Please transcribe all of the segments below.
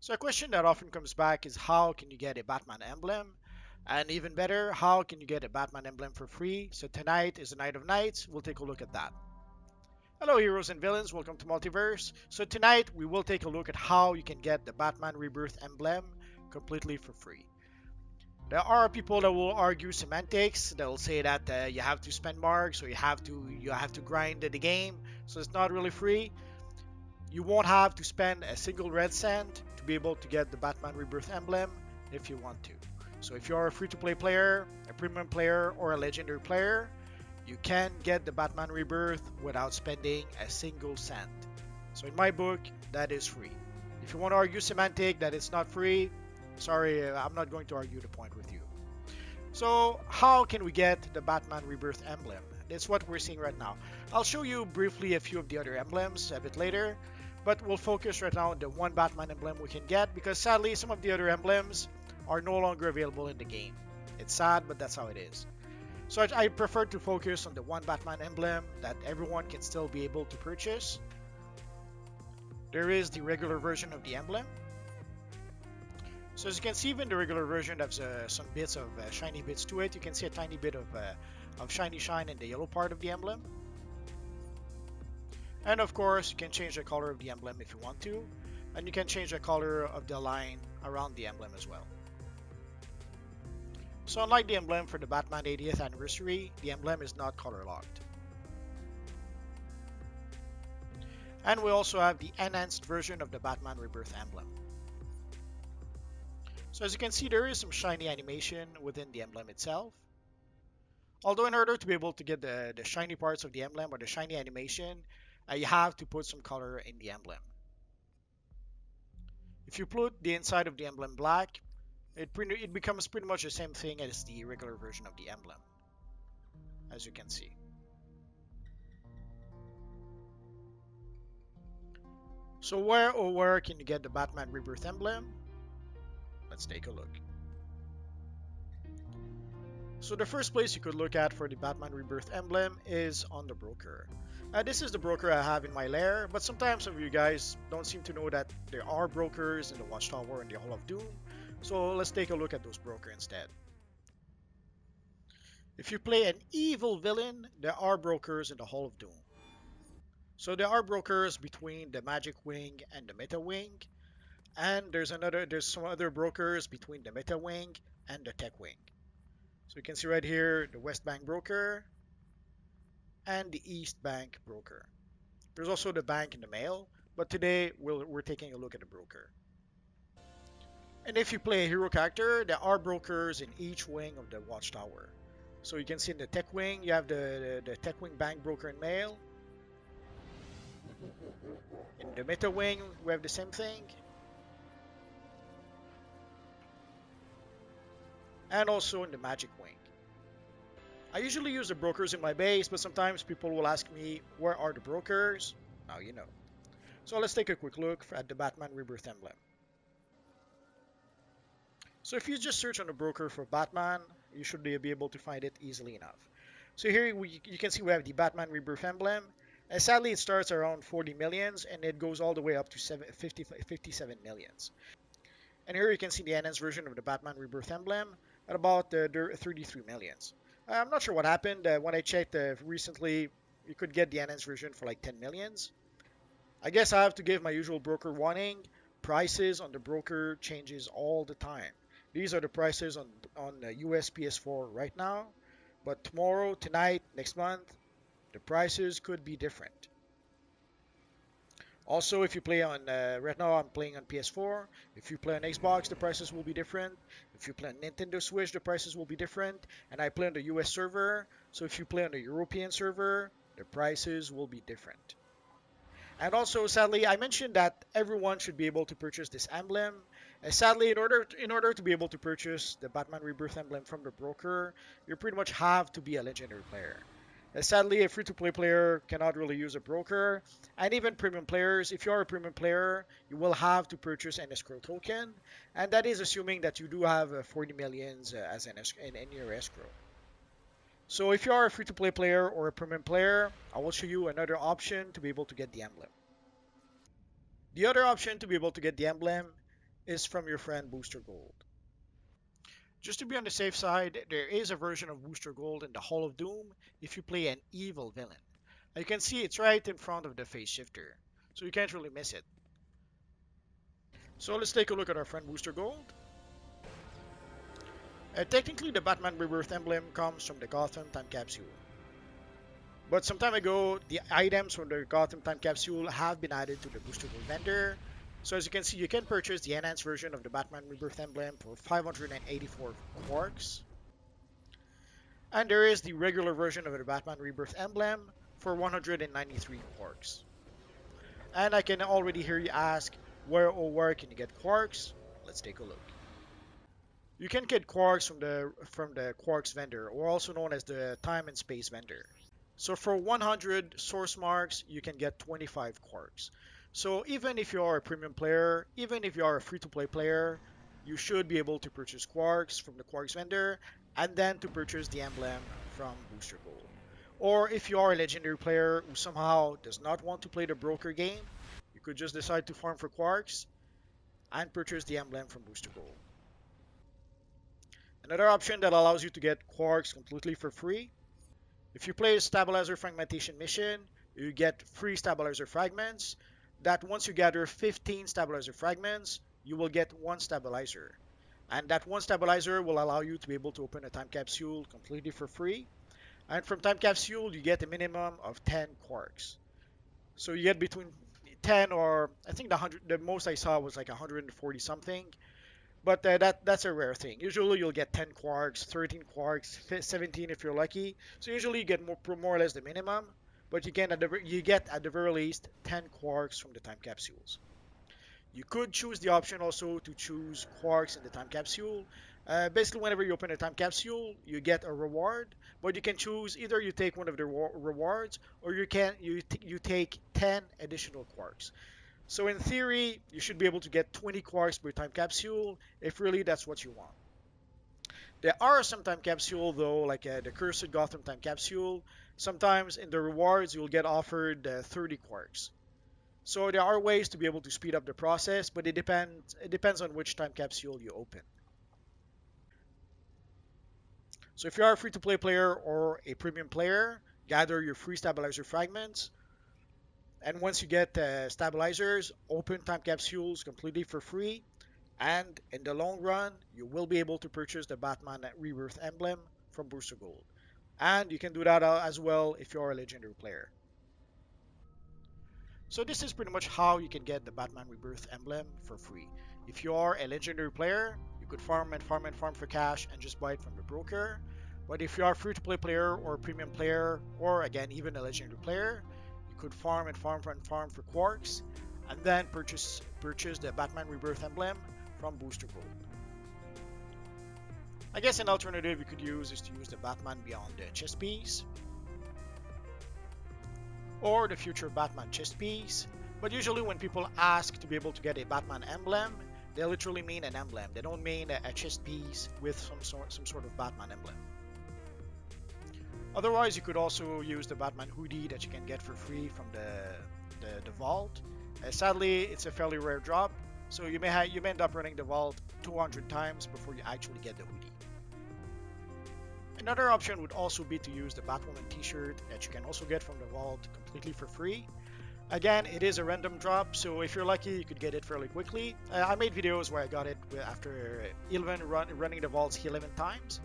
So a question that often comes back is how can you get a Batman emblem? And even better, how can you get a Batman emblem for free? So tonight is the night of nights. We'll take a look at that. Hello heroes and villains, welcome to Multiverse. So tonight we will take a look at how you can get the Batman Rebirth emblem completely for free. There are people that will argue semantics. They'll say that you have to spend marks or you have to grind the game, so it's not really free. You won't have to spend a single red cent to be able to get the Batman Rebirth emblem if you want to. So if you're a free-to-play player, a premium player, or a legendary player, you can get the Batman Rebirth without spending a single cent. So in my book, that is free. If you want to argue semantic that it's not free, sorry, I'm not going to argue the point with you. So how can we get the Batman Rebirth emblem? That's what we're seeing right now. I'll show you briefly a few of the other emblems a bit later, but we'll focus right now on the one Batman emblem we can get because sadly some of the other emblems are no longer available in the game. It's sad, but that's how it is. So I prefer to focus on the one Batman emblem that everyone can still be able to purchase. There is the regular version of the emblem. So as you can see, even the regular version has some bits of shiny bits to it. You can see a tiny bit of shiny shine in the yellow part of the emblem. And of course, you can change the color of the emblem if you want to. And you can change the color of the line around the emblem as well. So unlike the emblem for the Batman 80th anniversary, the emblem is not color locked. And we also have the enhanced version of the Batman Rebirth emblem. So as you can see, there is some shiny animation within the emblem itself. Although in order to be able to get the shiny parts of the emblem or the shiny animation, you have to put some color in the emblem. If you put the inside of the emblem black, it becomes pretty much the same thing as the regular version of the emblem, as you can see. So where can you get the Batman Rebirth emblem? Let's take a look. So the first place you could look at for the Batman Rebirth emblem is on the broker. This is the broker I have in my lair, but sometimes some of you guys don't seem to know that there are brokers in the Watchtower and the Hall of Doom. So let's take a look at those brokers instead. If you play an evil villain, there are brokers in the Hall of Doom. So there are brokers between the Magic Wing and the Meta Wing, and there's some other brokers between the Meta Wing and the Tech Wing. So you can see right here the West Bank broker and the East Bank broker. There's also the bank in the mail, but today we're taking a look at the broker. And if you play a hero character, there are brokers in each wing of the Watchtower. So you can see in the Tech Wing, you have the Tech Wing Bank broker and mail. In the Meta Wing, we have the same thing. And also in the Magic Wing. I usually use the brokers in my base, but sometimes people will ask me, where are the brokers? Now you know. So let's take a quick look at the Batman Rebirth emblem. So if you just search on the broker for Batman, you should be able to find it easily enough. So here you can see we have the Batman Rebirth emblem. And sadly, it starts around 40 millions and it goes all the way up to 57 millions. And here you can see the enhanced version of the Batman Rebirth emblem at about 33 millions. I'm not sure what happened. When I checked recently, you could get the enhanced version for like 10 millions. I guess I have to give my usual broker warning. Prices on the broker changes all the time. These are the prices on US PS4 right now. But tomorrow, tonight, next month, the prices could be different. Also, if you play on, right now I'm playing on PS4. If you play on Xbox, the prices will be different. If you play on Nintendo Switch, the prices will be different. And I play on the US server, so if you play on the European server, the prices will be different. And also, sadly, I mentioned that everyone should be able to purchase this emblem. Sadly, in order to be able to purchase the Batman Rebirth emblem from the broker, you pretty much have to be a legendary player. Sadly, a free-to-play player cannot really use a broker, and even premium players, if you are a premium player, you will have to purchase an escrow token, and that is assuming that you do have 40 millions as in your escrow. So if you are a free-to-play player or a premium player, I will show you another option to be able to get the emblem. The other option to be able to get the emblem is from your friend Booster Gold. Just to be on the safe side, there is a version of Booster Gold in the Hall of Doom if you play an evil villain. You can see it's right in front of the phase shifter, so you can't really miss it. So let's take a look at our friend Booster Gold. Technically, the Batman Rebirth emblem comes from the Gotham Time Capsule. But some time ago, the items from the Gotham Time Capsule have been added to the Booster Gold vendor. So as you can see, you can purchase the enhanced version of the Batman Rebirth emblem for 584 quarks. And there is the regular version of the Batman Rebirth emblem for 193 quarks. And I can already hear you ask, where can you get quarks? Let's take a look. You can get quarks from the quarks vendor, or also known as the time and space vendor. So for 100 source marks, you can get 25 quarks. So even if you are a premium player, even if you are a free-to-play player, you should be able to purchase quarks from the quarks vendor and then to purchase the emblem from Booster Gold. Or if you are a legendary player who somehow does not want to play the broker game, you could just decide to farm for quarks and purchase the emblem from Booster Gold. Another option that allows you to get quarks completely for free. If you play a stabilizer fragmentation mission, you get free stabilizer fragments. That once you gather 15 stabilizer fragments, you will get one stabilizer. And that one stabilizer will allow you to be able to open a time capsule completely for free. And from time capsule, you get a minimum of 10 quarks. So you get between 10 or I think the most I saw was like 140 something. But that's a rare thing. Usually you'll get 10 quarks, 13 quarks, 17 if you're lucky. So usually you get more or less the minimum, but you get at the very least 10 quarks from the time capsules. You could choose the option also to choose quarks in the time capsule. Basically, whenever you open a time capsule, you get a reward, but you can choose either you take one of the rewards or you take 10 additional quarks. So in theory, you should be able to get 20 quarks per time capsule if really that's what you want. There are some time capsule though, like the Cursed Gotham time capsule. Sometimes in the rewards, you'll get offered 30 quarks. So there are ways to be able to speed up the process, but it depends on which time capsule you open. So if you are a free-to-play player or a premium player, gather your free stabilizer fragments. And once you get stabilizers, open time capsules completely for free. And in the long run, you will be able to purchase the Batman Rebirth emblem from Booster Gold. And you can do that as well if you're a legendary player. So this is pretty much how you can get the Batman Rebirth emblem for free. If you are a legendary player, you could farm and farm and farm for cash and just buy it from the broker. But if you are a free-to-play player or a premium player, or again, even a legendary player, you could farm and farm and farm for quarks, and then purchase the Batman Rebirth emblem from Booster Gold. I guess an alternative you could use is to use the Batman Beyond the chest piece, or the future Batman chest piece. But usually when people ask to be able to get a Batman emblem, they literally mean an emblem. They don't mean a chest piece with some sort of Batman emblem. Otherwise, you could also use the Batman hoodie that you can get for free from the vault. Sadly, it's a fairly rare drop, so you may end up running the vault 200 times before you actually get the hoodie. Another option would also be to use the Batwoman t-shirt that you can also get from the vault completely for free. Again, it is a random drop, so if you're lucky, you could get it fairly quickly. I made videos where I got it after running the vaults 11 times.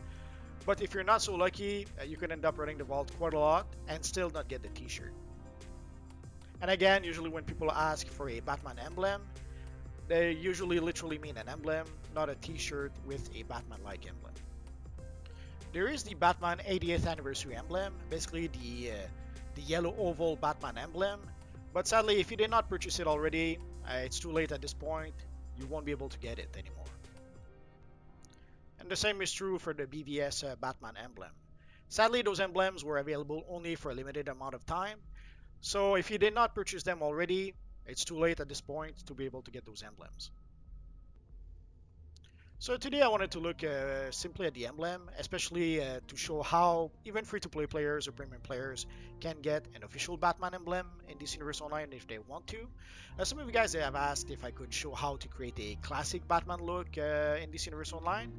But if you're not so lucky, you can end up running the vault quite a lot and still not get the t-shirt. And again, usually when people ask for a Batman emblem, they usually literally mean an emblem, not a t-shirt with a Batman-like emblem. There is the Batman 80th anniversary emblem, basically the yellow oval Batman emblem. But sadly, if you did not purchase it already, it's too late at this point. You won't be able to get it anymore. And the same is true for the BVS Batman emblem. Sadly, those emblems were available only for a limited amount of time. So if you did not purchase them already, it's too late at this point to be able to get those emblems. So today I wanted to look simply at the emblem, especially to show how even free-to-play players or premium players can get an official Batman emblem in DC Universe Online if they want to. Some of you guys have asked if I could show how to create a classic Batman look in DC Universe Online.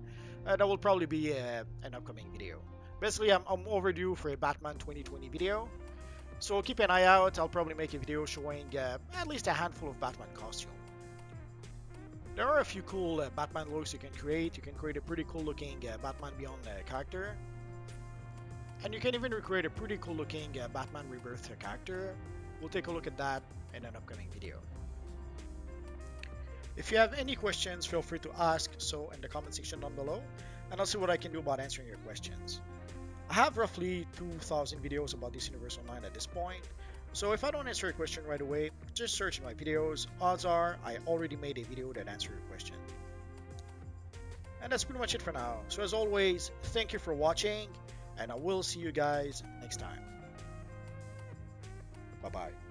That will probably be an upcoming video. Basically, I'm overdue for a Batman 2020 video, so keep an eye out. I'll probably make a video showing at least a handful of Batman costumes. There are a few cool Batman looks you can create. You can create a pretty cool looking Batman Beyond character. And you can even recreate a pretty cool looking Batman Rebirth character. We'll take a look at that in an upcoming video. If you have any questions, feel free to ask so in the comment section down below, and I'll see what I can do about answering your questions. I have roughly 2,000 videos about this universe online at this point, so if I don't answer your question right away, just search in my videos. Odds are I already made a video that answers your question. And that's pretty much it for now. So as always, thank you for watching, and I will see you guys next time. Bye bye.